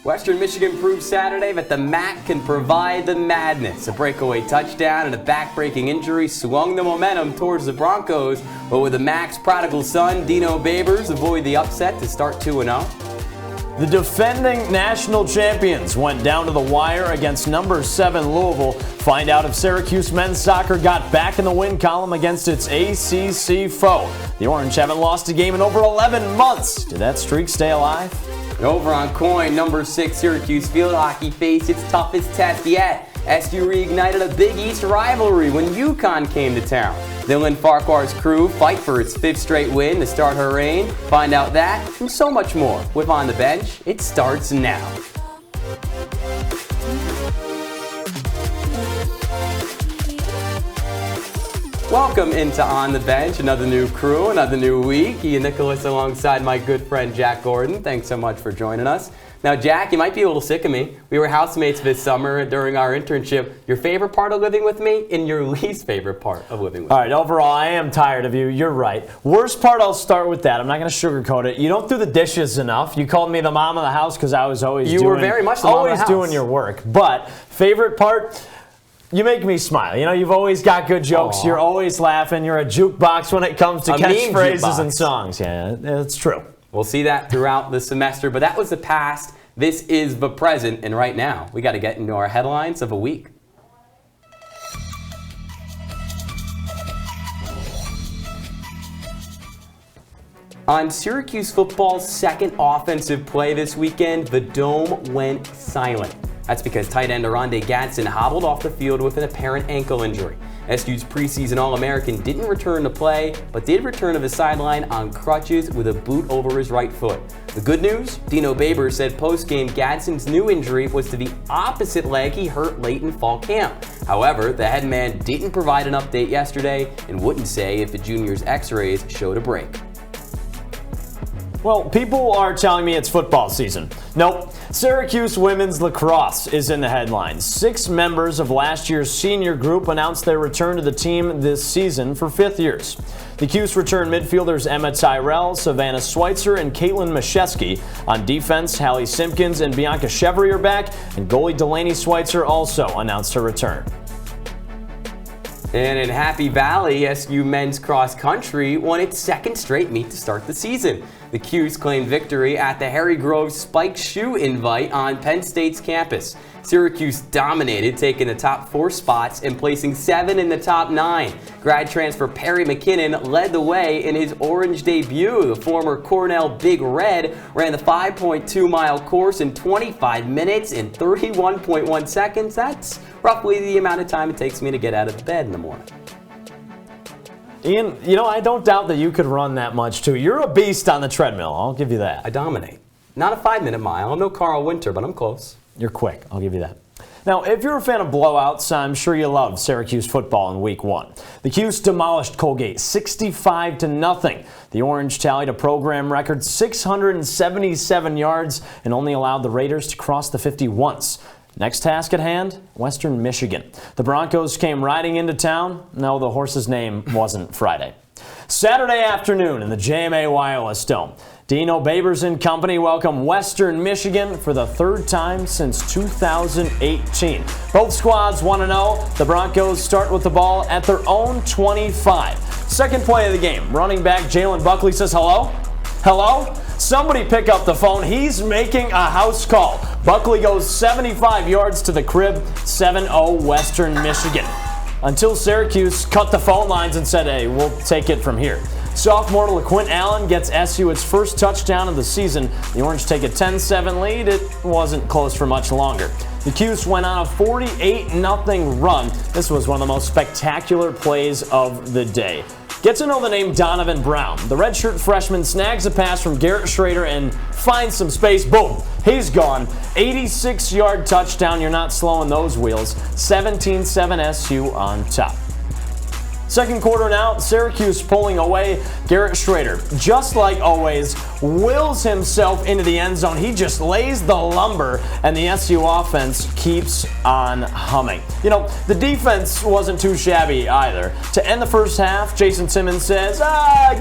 Western Michigan proved Saturday that the MAC can provide the madness. A breakaway touchdown and a back-breaking injury swung the momentum towards the Broncos, but with the MAC's prodigal son, Dino Babers, avoid the upset to start 2-0. The defending national champions went down to the wire against number 7 Louisville. Find out if Syracuse men's soccer got back in the win column against its ACC foe. The Orange haven't lost a game in over 11 months. Did that streak stay alive? Over on Coin, number 6 Syracuse field hockey faced its toughest test yet. SU reignited a Big East rivalry when UConn came to town. Dylan Farquhar's crew fight for its 5th straight win to start her reign. Find out that and so much more with On the Bench. It starts now. Welcome into On the Bench, another new crew, another new week. Ian Nicholas alongside my good friend Jack Gordon. Thanks so much for joining us. Now, Jack, you might be a little sick of me. We were housemates this summer during our internship. Your favorite part of living with me and your least favorite part of living with me. All right, overall, I am tired of you. You're right. Worst part, I'll start with that. I'm not going to sugarcoat it. You don't do the dishes enough. You called me the mom of the house because I was always You were very much the mom of the house. Doing your work. But favorite part, you make me smile. You know, you've always got good jokes. Aww. You're always laughing. You're a jukebox when it comes to catchphrases and songs. Yeah, it's true. We'll see that throughout the semester, but that was the past. This is the present, and right now, we got to get into our headlines of a week. On Syracuse football's second offensive play this weekend, the Dome went silent. That's because tight end Aronde Gadsden hobbled off the field with an apparent ankle injury. SU's preseason All-American didn't return to play, but did return to the sideline on crutches with a boot over his right foot. The good news? Dino Babers said post-game Gadsden's new injury was to the opposite leg he hurt late in fall camp. However, the head man didn't provide an update yesterday and wouldn't say if the junior's x-rays showed a break. Well, people are telling me it's football season. Nope. Syracuse women's lacrosse is in the headlines. 6 members of last year's senior group announced their return to the team this season for 5th years. The Cuse return midfielders Emma Tyrell, Savannah Schweitzer, and Caitlin Mashesky. On defense, Hallie Simpkins and Bianca Chevry are back, and goalie Delaney Schweitzer also announced her return. And in Happy Valley, SU men's cross country won its 2nd straight meet to start the season. The Cuse claimed victory at the Harry Grove Spike Shoe Invite on Penn State's campus. Syracuse dominated, taking the top 4 spots and placing 7 in the top 9. Grad transfer Perry McKinnon led the way in his orange debut. The former Cornell Big Red ran the 5.2-mile course in 25 minutes and 31.1 seconds. That's roughly the amount of time it takes me to get out of bed in the morning. Ian, you know, I don't doubt that you could run that much, too. You're a beast on the treadmill. I'll give you that. I dominate. Not a 5-minute mile. I'm no Carl Winter, but I'm close. You're quick. I'll give you that. Now, if you're a fan of blowouts, I'm sure you love Syracuse football in Week 1. The Cuse demolished Colgate 65-0. The Orange tallied a program record 677 yards and only allowed the Raiders to cross the 50 once. Next task at hand, Western Michigan. The Broncos came riding into town. No, the horse's name wasn't Friday. Saturday afternoon in the JMA Wireless Dome. Dino Babers and company welcome Western Michigan for the 3rd time since 2018. Both squads 1-0. The Broncos start with the ball at their own 25. Second play of the game. Running back Jalen Buckley says hello. Hello? Somebody pick up the phone. He's making a house call. Buckley goes 75 yards to the crib. 7-0 Western Michigan. Until Syracuse cut the phone lines and said, hey, we'll take it from here. Sophomore LaQuint Allen gets SU its first touchdown of the season. The Orange take a 10-7 lead. It wasn't close for much longer. The Cuse went on a 48-0 run. This was one of the most spectacular plays of the day. Get to know the name Donovan Brown. The redshirt freshman snags a pass from Garrett Schrader and finds some space. Boom, he's gone. 86-yard touchdown. You're not slowing those wheels. 17-7 SU on top. Second quarter now, Syracuse pulling away. Garrett Schrader, just like always, wills himself into the end zone. He just lays the lumber, and the SU offense keeps on humming. You know, the defense wasn't too shabby either. To end the first half, Jason Simmons says,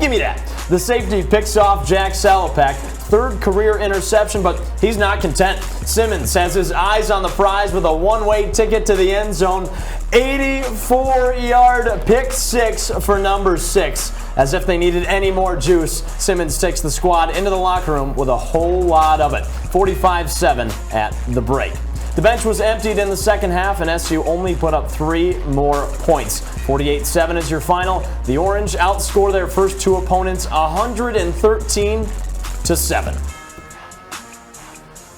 give me that. The safety picks off Jack Salopek, third career interception, but he's not content. Simmons has his eyes on the prize with a one-way ticket to the end zone. 84-yard pick six for number 6. As if they needed any more juice, Simmons takes the squad into the locker room with a whole lot of it. 45-7 at the break. The bench was emptied in the second half, and SU only put up 3 more points. 48-7 is your final. The Orange outscore their first 2 opponents 113-7.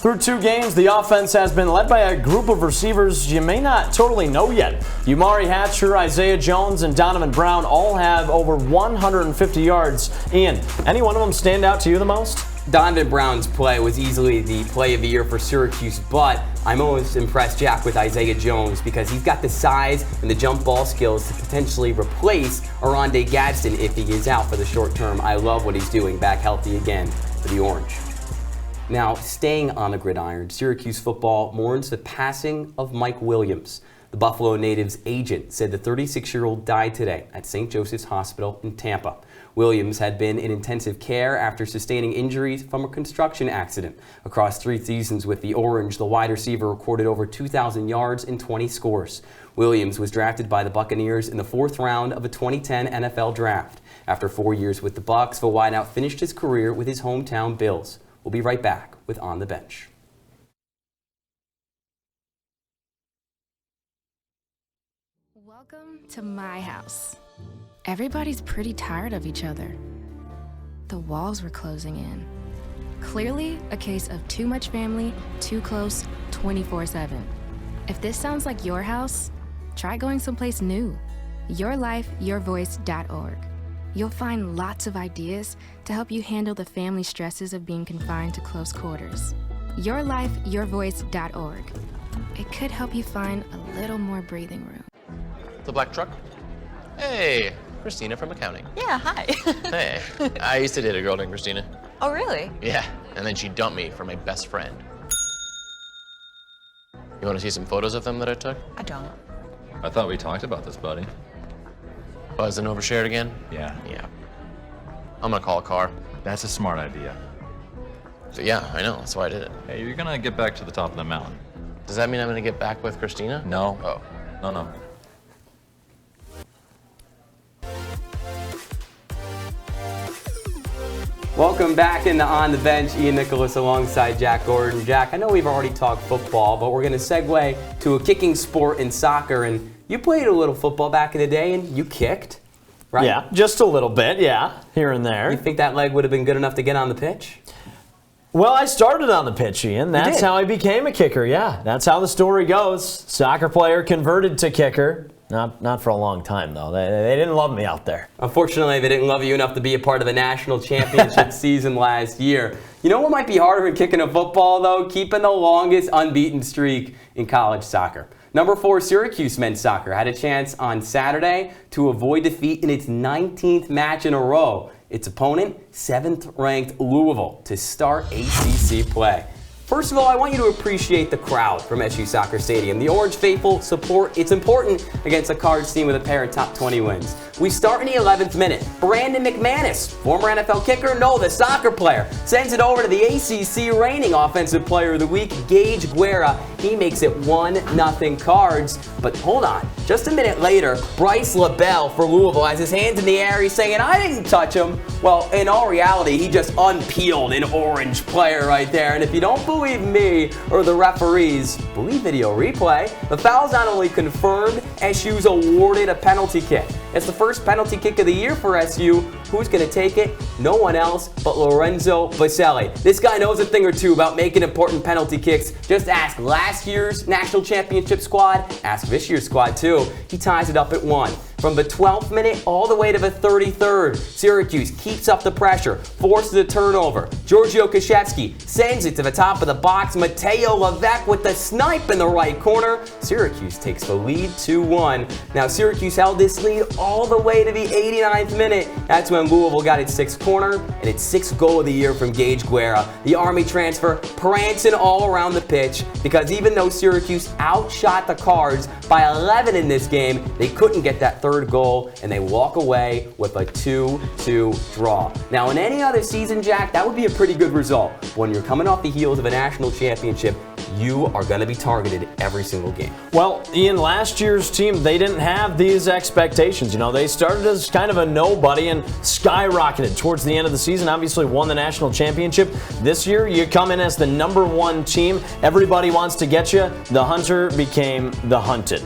Through 2 games, the offense has been led by a group of receivers you may not totally know yet. Umari Hatcher, Isaiah Jones, and Donovan Brown all have over 150 yards. Ian, any one of them stand out to you the most? Donovan Brown's play was easily the play of the year for Syracuse, but I'm most impressed, Jack, with Isaiah Jones because he's got the size and the jump ball skills to potentially replace Oronde Gadsden if he is out for the short term. I love what he's doing, back healthy again for the Orange. Now, staying on the gridiron, Syracuse football mourns the passing of Mike Williams. The Buffalo native's agent said the 36-year-old died today at St. Joseph's Hospital in Tampa. Williams had been in intensive care after sustaining injuries from a construction accident. Across 3 seasons with the Orange, the wide receiver recorded over 2,000 yards and 20 scores. Williams was drafted by the Buccaneers in the 4th round of a 2010 NFL draft. After 4 years with the Bucs, the wideout finished his career with his hometown Bills. We'll be right back with On the Bench. Welcome to my house. Everybody's pretty tired of each other. The walls were closing in. Clearly a case of too much family, too close, 24/7. If this sounds like your house, try going someplace new. YourLifeYourVoice.org. You'll find lots of ideas to help you handle the family stresses of being confined to close quarters. YourLifeYourVoice.org. It could help you find a little more breathing room. The black truck? Hey, Christina from accounting. Yeah, hi. Hey, I used to date a girl named Christina. Oh, really? Yeah, and then she dumped me for my best friend. You want to see some photos of them that I took? I don't. I thought we talked about this, buddy. Buzz and overshared again? Yeah. Yeah. I'm gonna call a car. That's a smart idea. So yeah, I know, that's why I did it. Hey, you're gonna get back to the top of the mountain. Does that mean I'm gonna get back with Christina? No. Oh. No. Welcome back into On the Bench. Ian Nicholas alongside Jack Gordon. Jack, I know we've already talked football, but we're going to segue to a kicking sport in soccer. And you played a little football back in the day, and you kicked, right? Yeah, just a little bit, yeah, here and there. You think that leg would have been good enough to get on the pitch? Well, I started on the pitch, Ian. That's how I became a kicker, yeah. That's how the story goes. Soccer player converted to kicker. Not for a long time, though. They didn't love me out there. Unfortunately, they didn't love you enough to be a part of the national championship season last year. You know what might be harder than kicking a football, though? Keeping the longest unbeaten streak in college soccer. Number 4, Syracuse men's soccer had a chance on Saturday to avoid defeat in its 19th match in a row. Its opponent, 7th-ranked Louisville, to start ACC play. First of all, I want you to appreciate the crowd from SU Soccer Stadium. The Orange faithful support, it's important against a Cards team with a pair of top 20 wins. We start in the 11th minute. Brandon McManus, former NFL kicker, no, the soccer player, sends it over to the ACC reigning Offensive Player of the Week, Gage Guerra. He makes it 1-0 Cards. But hold on, just a minute later, Bryce LaBelle for Louisville has his hands in the air. He's saying, I didn't touch him. Well, in all reality, he just unpeeled an Orange player right there. And if you don't believe me or the referees, believe video replay. The foul's not only confirmed, SU's awarded a penalty kick. It's the first penalty kick of the year for SU. Who's going to take it? No one else but Lorenzo Baselli. This guy knows a thing or two about making important penalty kicks. Just ask last year's national championship squad. Ask this year's squad, too. He ties it up at 1. From the 12th minute all the way to the 33rd, Syracuse keeps up the pressure, forces a turnover. Giorgio Krzyzewski sends it to the top of the box. Mateo Levesque with the snipe in the right corner. Syracuse takes the lead 2-1. Now Syracuse held this lead all the way to the 89th minute. That's when Louisville got its 6th corner and its 6th goal of the year from Gage Guerra. The Army transfer prancing all around the pitch because even though Syracuse outshot the Cards by 11 in this game, they couldn't get that 3rd goal and they walk away with a 2-2 draw. Now in any other season, Jack, that would be a pretty good result. When you're coming off the heels of a national championship, you are going to be targeted every single game. Well, Ian, last year's team, they didn't have these expectations. They started as kind of a nobody and skyrocketed towards the end of the season. Obviously won the national championship. This year, you come in as the #1 team. Everybody wants to get you. The hunter became the hunted.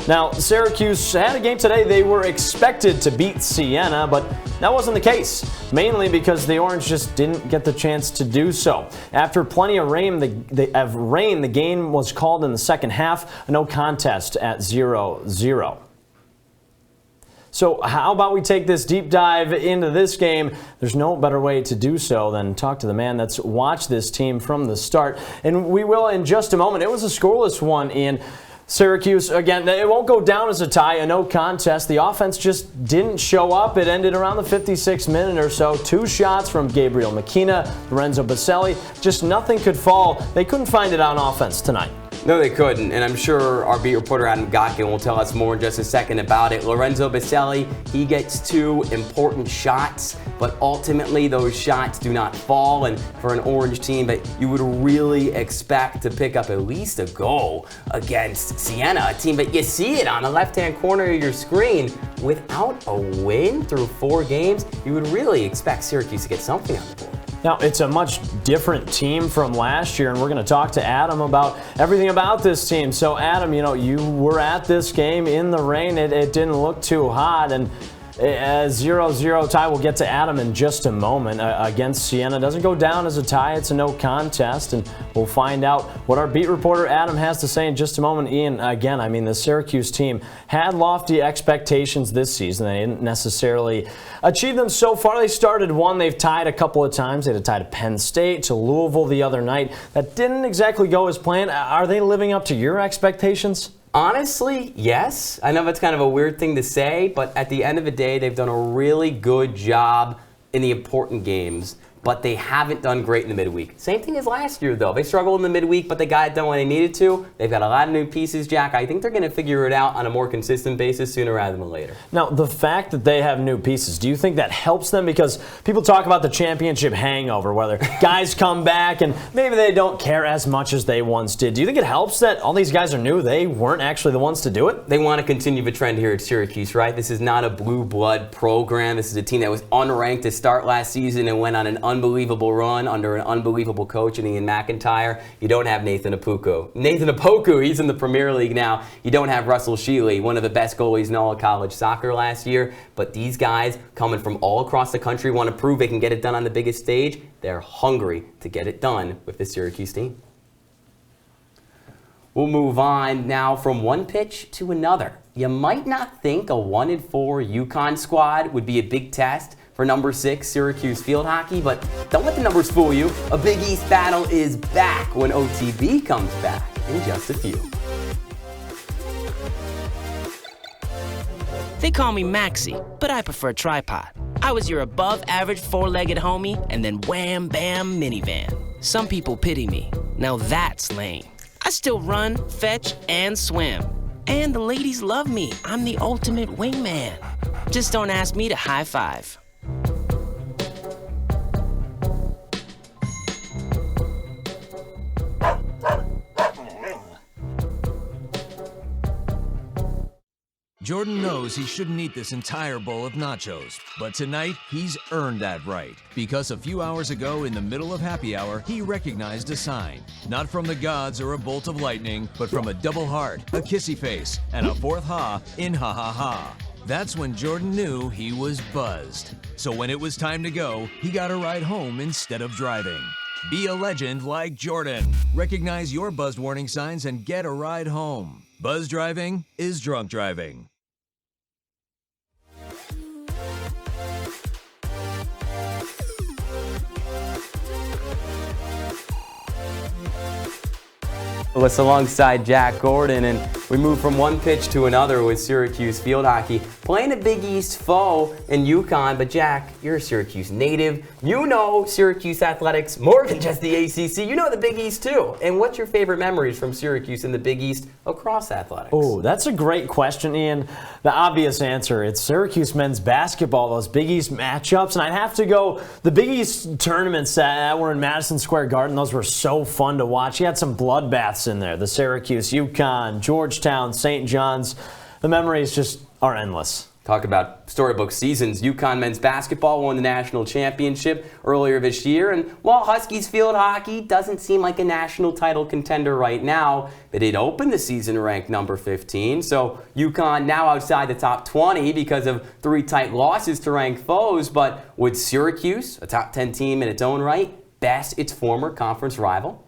Now, Syracuse had a game today. They were expected to beat Siena, but that wasn't the case, mainly because the Orange just didn't get the chance to do so. After plenty of rain, the game was called in the second half, a no contest at 0-0. So how about we take this deep dive into this game? There's no better way to do so than talk to the man that's watched this team from the start. And we will in just a moment. It was a scoreless one, Ian. Syracuse, again, it won't go down as a tie, a no contest. The offense just didn't show up. It ended around the 56th minute or so. 2 shots from Gabriel McKenna, Lorenzo Baselli. Just nothing could fall. They couldn't find it on offense tonight. No, they couldn't, and I'm sure our beat reporter Adam Gotkin will tell us more in just a second about it. Lorenzo Baselli, he gets 2 important shots, but ultimately those shots do not fall, and for an Orange team that you would really expect to pick up at least a goal against Siena, a team that you see it on the left-hand corner of your screen, without a win through 4 games, you would really expect Syracuse to get something on the board. Now, it's a much different team from last year, and we're going to talk to Adam about everything about this team. So, Adam, you were at this game in the rain. It didn't look too hot, and a 0-0 tie. We'll get to Adam in just a moment against Siena. Doesn't go down as a tie. It's a no contest, and we'll find out what our beat reporter Adam has to say in just a moment. Ian, again, the Syracuse team had lofty expectations this season. They didn't necessarily achieve them so far. They started one. They've tied a couple of times. They had a tie to Penn State, to Louisville the other night. That didn't exactly go as planned. Are they living up to your expectations? Honestly, yes. I know that's kind of a weird thing to say, but at the end of the day, they've done a really good job in the important games, but they haven't done great in the midweek. Same thing as last year, though. They struggled in the midweek, but they got it done when they needed to. They've got a lot of new pieces, Jack. I think they're going to figure it out on a more consistent basis sooner rather than later. Now, the fact that they have new pieces, do you think that helps them? Because people talk about the championship hangover, whether guys come back and maybe they don't care as much as they once did. Do you think it helps that all these guys are new? They weren't actually the ones to do it? They want to continue the trend here at Syracuse, right? This is not a blue blood program. This is a team that was unranked to start last season and went on an unbelievable run under an unbelievable coach in Ian McIntyre. You don't have Nathan Opoku, he's in the Premier League now. You don't have Russell Shealy, one of the best goalies in all of college soccer last year. But these guys coming from all across the country want to prove they can get it done on the biggest stage. They're hungry to get it done with the Syracuse team. We'll move on now from one pitch to another. You might not think a 1-4 UConn squad would be a big test for number 6 Syracuse field hockey, but don't let the numbers fool you. A Big East battle is back when OTB comes back in just a few. They call me Maxie, but I prefer tripod. I was your above-average four-legged homie, and then wham, bam, minivan. Some people pity me. Now that's lame. I still run, fetch, and swim. And the ladies love me. I'm the ultimate wingman. Just don't ask me to high five. Jordan knows he shouldn't eat this entire bowl of nachos, but tonight he's earned that right, because a few hours ago in the middle of happy hour, he recognized a sign. Not from the gods or a bolt of lightning, but from a double heart, a kissy face, and a fourth ha in ha ha ha. That's when Jordan knew he was buzzed. So when it was time to go, he got a ride home instead of driving. Be a legend like Jordan. Recognize your buzzed warning signs and get a ride home. Buzz driving is drunk driving. Us alongside Jack Gordon, and we move from one pitch to another with Syracuse field hockey, playing a Big East foe in UConn. But Jack, you're a Syracuse native. You know Syracuse athletics more than just the ACC. You know the Big East too. And what's your favorite memories from Syracuse in the Big East across athletics? Oh, that's a great question, Ian. The obvious answer, it's Syracuse men's basketball, those Big East matchups. And I'd have to go the Big East tournaments that were in Madison Square Garden. Those were so fun to watch. You had some bloodbaths in there. The Syracuse, UConn, Georgetown, St. John's. The memories just are endless. Talk about storybook seasons. UConn men's basketball won the national championship earlier this year, and while Huskies field hockey doesn't seem like a national title contender right now, they did open the season ranked number 15. So UConn now outside the top 20 because of 3 tight losses to ranked foes. But would Syracuse, a top 10 team in its own right, best its former conference rival?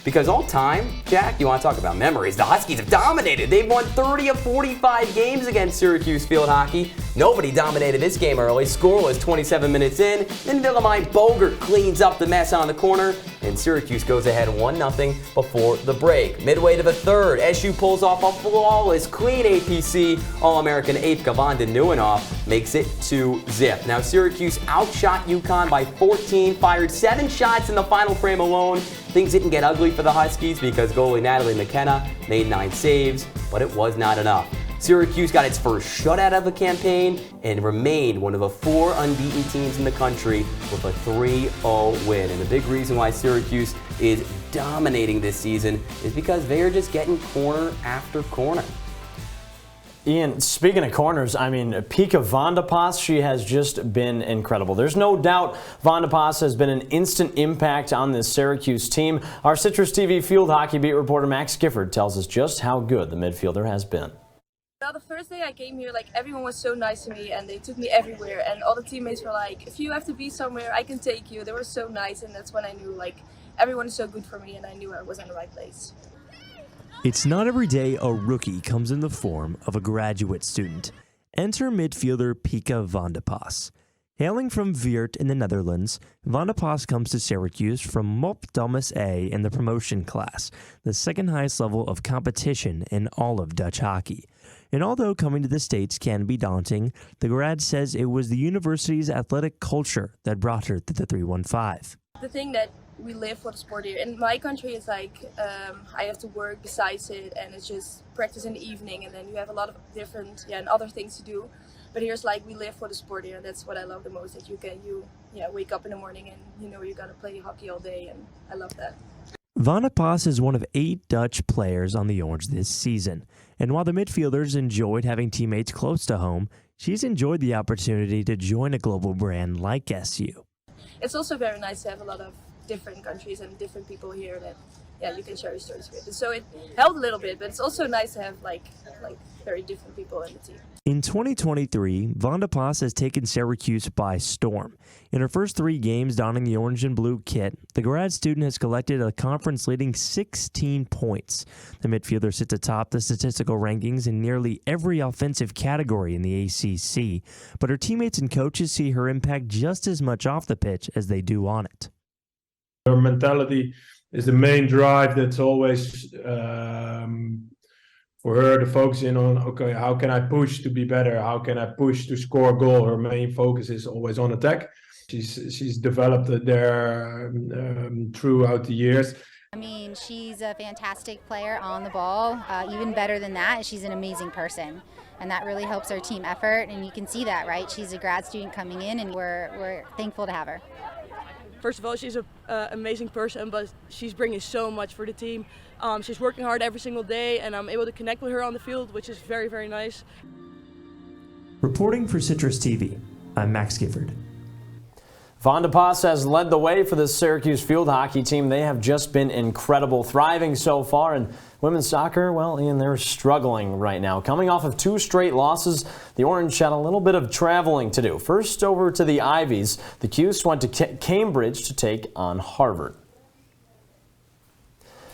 Because all time, Jack, you want to talk about memories, the Huskies have dominated. They've won 30 of 45 games against Syracuse field hockey. Nobody dominated this game early. Scoreless 27 minutes in. Then Willemijn Bogert cleans up the mess on the corner, and Syracuse goes ahead 1-0 before the break. Midway to the third, SU pulls off a flawless, clean APC. All-American Apka van den Nieuwenhof makes it 2-0. Now Syracuse outshot UConn by 14, fired 7 shots in the final frame alone. Things didn't get ugly for the Huskies because goalie Natalie McKenna made 9 saves, but it was not enough. Syracuse got its first shutout of the campaign and remained one of the 4 unbeaten teams in the country with a 3-0 win. And the big reason why Syracuse is dominating this season is because they are just getting corner after corner. Ian, speaking of corners, I mean, Pekka van de Pas, she has just been incredible. There's no doubt Van de Pas has been an instant impact on this Syracuse team. Our CitrusTV field hockey beat reporter Max Gifford tells us just how good the midfielder has been. The first day I came here, everyone was so nice to me and they took me everywhere, and all the teammates were like, if you have to be somewhere, I can take you. They were so nice, and that's when I knew everyone is so good for me, and I knew I was in the right place. It's not every day a rookie comes in the form of a graduate student. Enter midfielder Pekka van de Pas. Hailing from Weert in the Netherlands, Van de Pas comes to Syracuse from Mop Dames A in the promotion class, the second highest level of competition in all of Dutch hockey. And although coming to the States can be daunting, the grad says it was the university's athletic culture that brought her to the 315. The thing that we live for the sport here. In my country, it's I have to work besides it, and it's just practice in the evening, and then you have a lot of different and other things to do. But here's we live for the sport here, and that's what I love the most. That you wake up in the morning and you're gonna play hockey all day, and I love that. Van de Pas is one of 8 Dutch players on the Orange this season, and while the midfielders enjoyed having teammates close to home, she's enjoyed the opportunity to join a global brand like SU. It's also very nice to have a lot of different countries and different people here that you can share your stories with. And so it helped a little bit, but it's also nice to have very different people in the team. In 2023, Van de Pas has taken Syracuse by storm. In her first 3 games donning the orange and blue kit, the grad student has collected a conference-leading 16 points. The midfielder sits atop the statistical rankings in nearly every offensive category in the ACC, but her teammates and coaches see her impact just as much off the pitch as they do on it. Her mentality is the main drive that's always for her to focus in on, okay, how can I push to be better? How can I push to score a goal? Her main focus is always on attack. She's developed it there throughout the years. I mean, she's a fantastic player on the ball. Even better than that, she's an amazing person. And that really helps our team effort. And you can see that, right? She's a grad student coming in, and we're thankful to have her. First of all, she's an amazing person, but she's bringing so much for the team. She's working hard every single day, and I'm able to connect with her on the field, which is very, very nice. Reporting for CitrusTV, I'm Max Gifford. Van de Pas has led the way for the Syracuse field hockey team. They have just been incredible, thriving so far. And women's soccer, well, Ian, they're struggling right now. Coming off of 2 straight losses, the Orange had a little bit of traveling to do. First over to the Ivies, the Cuse went to Cambridge to take on Harvard.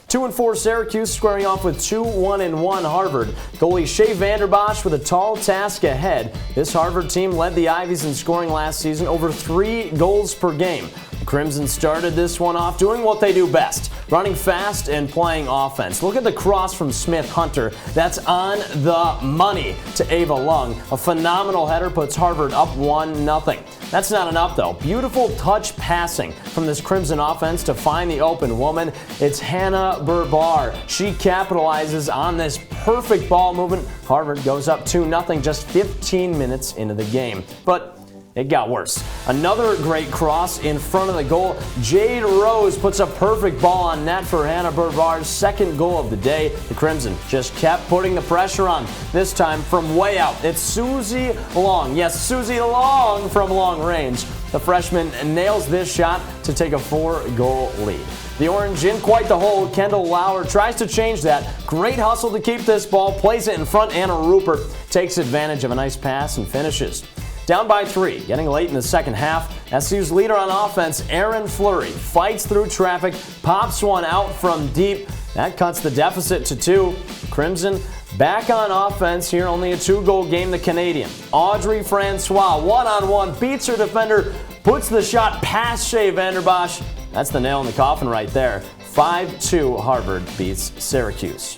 2-4 Syracuse squaring off with 2-1-1 Harvard. Goalie Shea Vanderbosch with a tall task ahead. This Harvard team led the Ivies in scoring last season, over 3 goals per game. The Crimson started this one off doing what they do best, running fast and playing offense. Look at the cross from Smith Hunter. That's on the money to Ava Lung. A phenomenal header puts Harvard up 1-0. That's not enough, though. Beautiful touch passing from this Crimson offense to find the open woman. It's Hannah Burbar. She capitalizes on this perfect ball movement. Harvard goes up 2-0 just 15 minutes into the game. But it got worse. Another great cross in front of the goal. Jade Rose puts a perfect ball on net for Hannah Burbar's second goal of the day. The Crimson just kept putting the pressure on, this time from way out. It's Susie Long. Yes, Susie Long from long range. The freshman nails this shot to take a 4-goal lead. The Orange in quite the hole. Kendall Lauer tries to change that. Great hustle to keep this ball. Plays it in front. Anna Rupert takes advantage of a nice pass and finishes. Down by 3, getting late in the second half, SU's leader on offense, Erin Fleury, fights through traffic, pops one out from deep. That cuts the deficit to 2. Crimson back on offense here, only a 2-goal game. The Canadian, Audrey Francois, one-on-one, beats her defender, puts the shot past Shea Vanderbosch. That's the nail in the coffin right there. 5-2, Harvard beats Syracuse.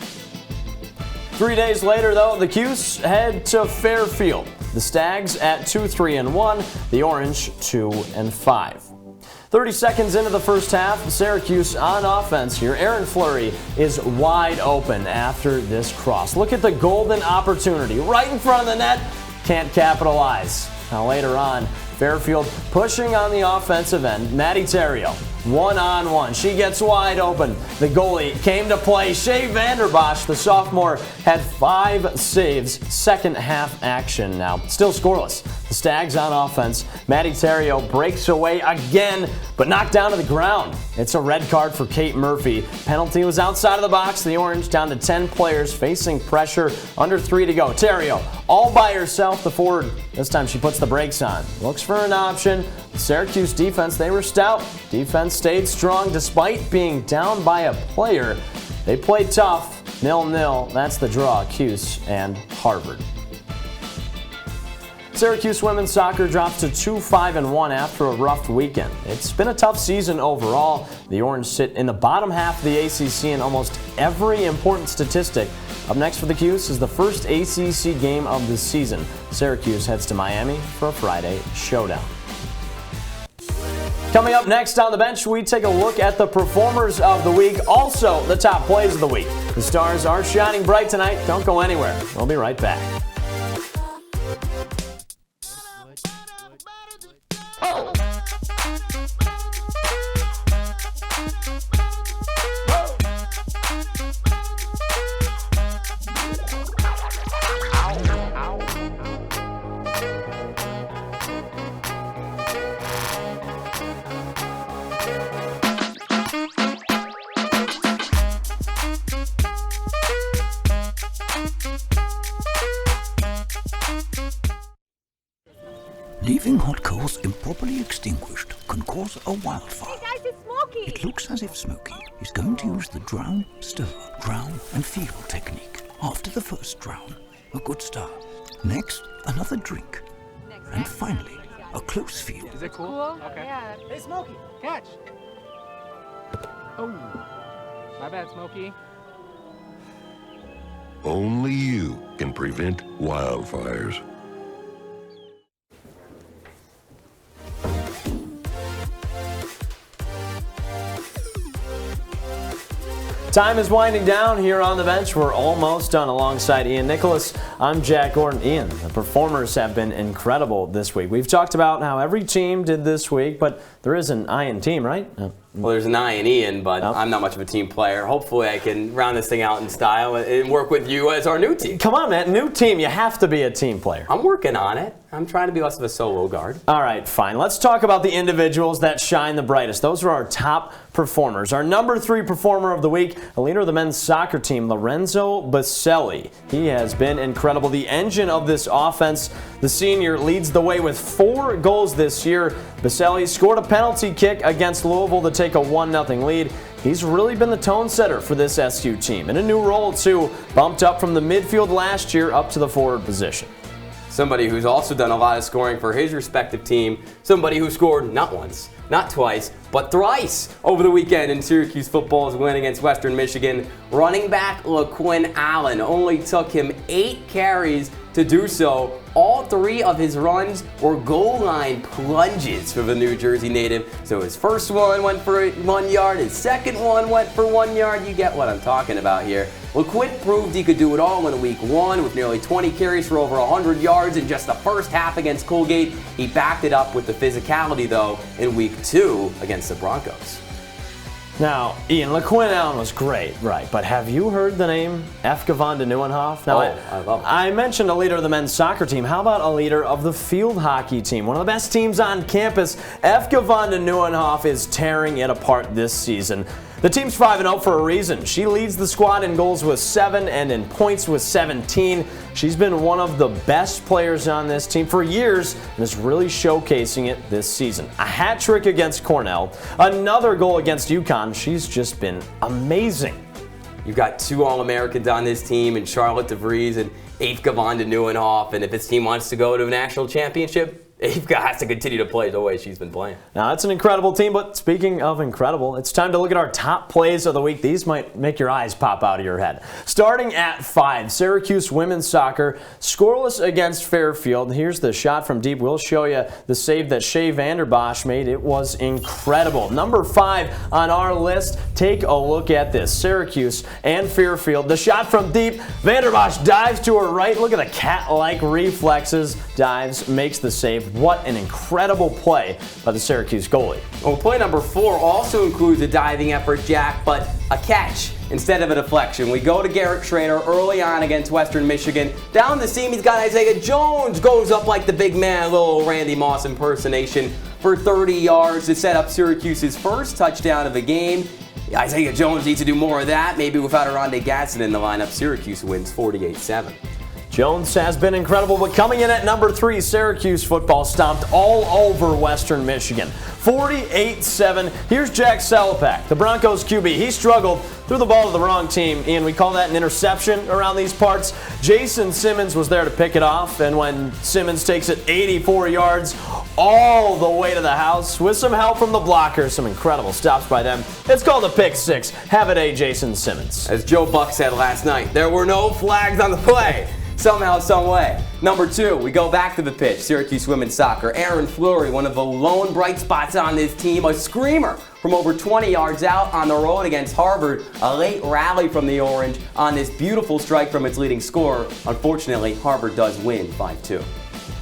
3 days later, though, the Cuse head to Fairfield. The Stags at 2-3-1, the Orange 2-5. 30 seconds into the first half, Syracuse on offense here. Erin Fleury is wide open after this cross. Look at the golden opportunity right in front of the net. Can't capitalize. Now later on, Fairfield pushing on the offensive end. Maddie Theriault, one-on-one. She gets wide open. The goalie came to play. Shea Vanderbosch, the sophomore, had 5 saves. Second half action now. Still scoreless. The Stags on offense. Maddie Theriault breaks away again, but knocked down to the ground. It's a red card for Kate Murphy. Penalty was outside of the box. The Orange down to 10 players facing pressure. Under 3 to go. Theriault all by herself. The forward, this time she puts the brakes on. Looks for an option. Syracuse defense, they were stout. Defense stayed strong despite being down by a player. They played tough. 0-0. That's the draw. Cuse and Harvard. Syracuse women's soccer drops to 2-5-1 after a rough weekend. It's been a tough season overall. The Orange sit in the bottom half of the ACC in almost every important statistic. Up next for the Cuse is the first ACC game of the season. Syracuse heads to Miami for a Friday showdown. Coming up next on the bench, we take a look at the performers of the week, also the top plays of the week. The Stars are shining bright tonight. Don't go anywhere. We'll be right back. Leaving hot coals improperly extinguished can cause a wildfire. Hey guys, it's Smokey! It looks as if Smokey is going to use the drown, stir, drown and feel technique. After the first drown, a good start. Next, another drink. And finally, a close feel. Is it cool? Okay. Yeah. Hey Smokey, catch! Oh, my bad, Smokey. Only you can prevent wildfires. Time is winding down here on the bench. We're almost done alongside Ian Nicholas. I'm Jack Gordon. Ian, the performers have been incredible this week. We've talked about how every team did this week, but there is an Ian team, right? Well, there's an I in Ian, but I'm not much of a team player. Hopefully I can round this thing out in style and work with you as our new team. Come on, man. New team. You have to be a team player. I'm working on it. I'm trying to be less of a solo guard. All right, fine. Let's talk about the individuals that shine the brightest. Those are our top performers. Our number 3 performer of the week, the leader of the men's soccer team, Lorenzo Baselli. He has been incredible. The engine of this offense. The senior leads the way with 4 goals this year. Baselli scored a penalty kick against Louisville to take a 1-0 lead. He's really been the tone setter for this SU team. In a new role, too, bumped up from the midfield last year up to the forward position. Somebody who's also done a lot of scoring for his respective team. Somebody who scored not once, not twice, but thrice over the weekend in Syracuse football's win against Western Michigan. Running back LaQuinn Allen only took him 8 carries to do so. All 3 of his runs were goal line plunges for the New Jersey native. So his first one went for 1 yard, his second one went for 1 yard. You get what I'm talking about here. LaQuinn proved he could do it all in week 1 with nearly 20 carries for over 100 yards in just the first half against Colgate. He backed it up with the physicality, though, in week 2 against the Broncos. Now, Ian, LaQuinn Allen was great, right? But have you heard the name Efka van de Nieuwenhof? Now, I love it. I mentioned a leader of the men's soccer team. How about a leader of the field hockey team? One of the best teams on campus. Efka van de Nieuwenhof is tearing it apart this season. The team's 5-0 for a reason. She leads the squad in goals with 7 and in points with 17. She's been one of the best players on this team for years and is really showcasing it this season. A hat trick against Cornell, another goal against UConn. She's just been amazing. You've got 2 All-Americans on this team, and Charlotte DeVries and Efka van de Nieuwenhof. And if this team wants to go to a national championship, Efka has to continue to play the way she's been playing. Now, that's an incredible team, but speaking of incredible, it's time to look at our top plays of the week. These might make your eyes pop out of your head. Starting at 5, Syracuse women's soccer, scoreless against Fairfield. Here's the shot from deep. We'll show you the save that Shea Vanderbosch made. It was incredible. Number 5 on our list, take a look at this. Syracuse and Fairfield. The shot from deep. Vanderbosch dives to her right. Look at the cat-like reflexes. Dives, makes the save. What an incredible play by the Syracuse goalie. Well, play number 4 also includes a diving effort, Jack, but a catch instead of a deflection. We go to Garrett Schrader early on against Western Michigan. Down the seam, he's got Isaiah Jones. Goes up like the big man, little Randy Moss impersonation for 30 yards to set up Syracuse's first touchdown of the game. Isaiah Jones needs to do more of that. Maybe without Aronde Gatson in the lineup, Syracuse wins 48-7. Jones has been incredible, but coming in at number 3, Syracuse football stomped all over Western Michigan. 48-7. Here's Jack Salapak, the Broncos QB. He struggled, threw the ball to the wrong team, and we call that an interception around these parts. Jason Simmons was there to pick it off, and when Simmons takes it 84 yards all the way to the house with some help from the blockers, some incredible stops by them, it's called a pick 6. Have a day, Jason Simmons. As Joe Buck said last night, there were no flags on the play. Somehow, some way. Number 2, we go back to the pitch. Syracuse women's soccer. Aaron Fleury, one of the lone bright spots on this team, a screamer from over 20 yards out on the road against Harvard. A late rally from the Orange on this beautiful strike from its leading scorer. Unfortunately, Harvard does win 5-2.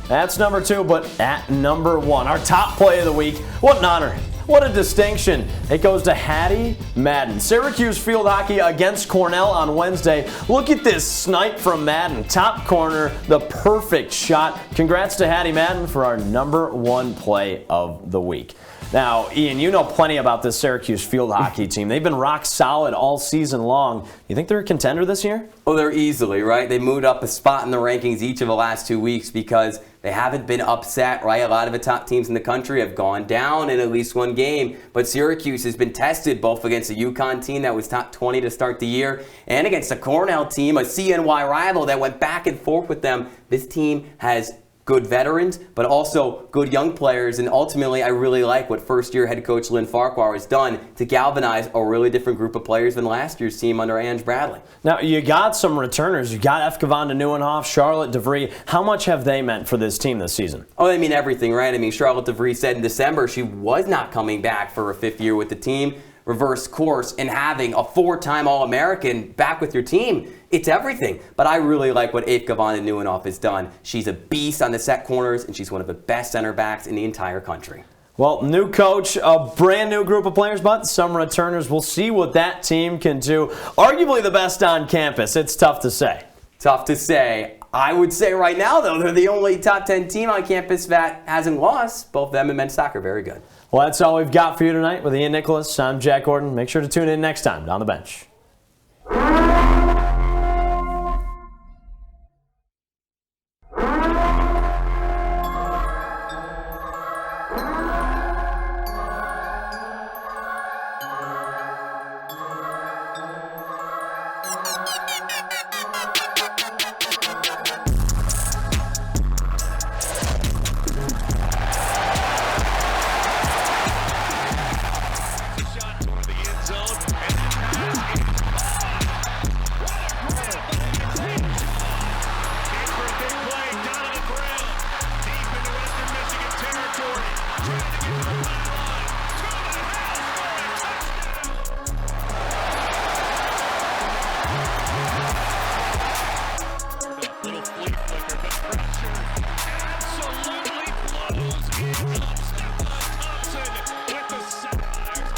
That's number 2, but at number 1, our top play of the week. What an honor. What a distinction. It goes to Hattie Madden. Syracuse field hockey against Cornell on Wednesday. Look at this snipe from Madden. Top corner, the perfect shot. Congrats to Hattie Madden for our number 1 play of the week. Now, Ian, you know plenty about this Syracuse field hockey team. They've been rock solid all season long. You think they're a contender this year? Oh, they're easily, right? They moved up a spot in the rankings each of the last 2 weeks because they haven't been upset, right? A lot of the top teams in the country have gone down in at least one game, but Syracuse has been tested both against a UConn team that was top 20 to start the year and against a Cornell team, a CNY rival that went back and forth with them. This team has good veterans, but also good young players. And ultimately, I really like what first-year head coach Lynn Farquhar has done to galvanize a really different group of players than last year's team under Ange Bradley. Now, you got some returners. You got Efka van de Nieuwenhof, Charlotte DeVries. How much have they meant for this team this season? Oh, they mean everything, right? I mean, Charlotte DeVries said in December she was not coming back for a 5th year with the team. Reverse course, and having a 4-time All-American back with your team, it's everything. But I really like what Efka van de Nieuwenhof has done. She's a beast on the set corners, and she's one of the best center backs in the entire country. Well, new coach, a brand new group of players, but some returners. We'll see what that team can do. Arguably the best on campus. It's tough to say. Tough to say. I would say right now, though, they're the only top 10 team on campus that hasn't lost. Both them and men's soccer, very good. Well, that's all we've got for you tonight with Ian Nicholas. I'm Jack Gordon. Make sure to tune in next time down the bench.